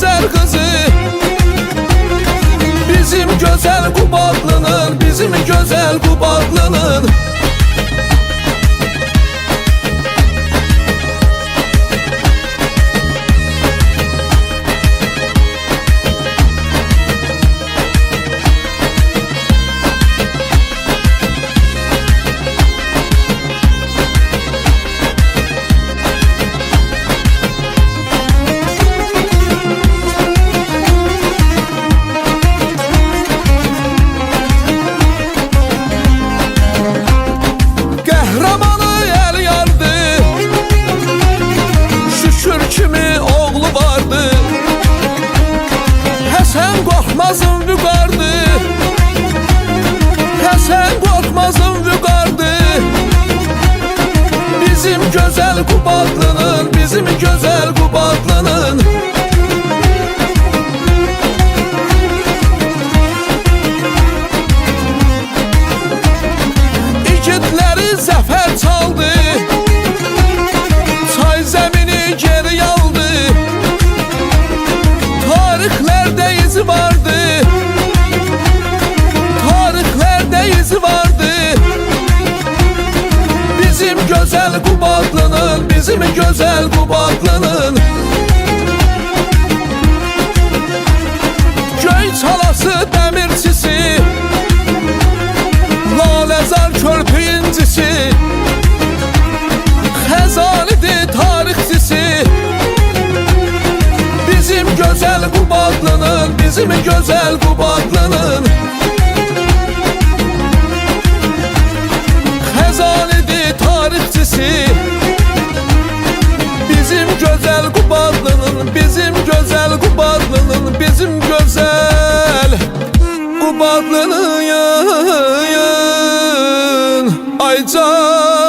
Xəzər qızı. Bizim gözəl Qubadlının, bizim gözəl Qubadlının. Qorxmazım vüqardı, Həsən qorxmazım vüqardı. Bizim gözəl Qubadlının, bizim gözəl Qubadlının. İgidləri zəfər çaldı, çay zəmini geri aldı. Tarixlərdə izi vardı, tarixlərdə izi vardı. Bizim gözəl Qubadlının, bizim gözəl Qubadlının. Göy çalası dəmirçisi, Laləzar körpü incisi. Xəzanidir tarixçisi. Bizim gözəl Qubadlının, bizim gözəl Qubadlının. Xəzanidir tarixçisi. Bizim gözəl Qubadlının, bizim gözəl Qubadlının, bizim gözəl Qubadlının. Ay can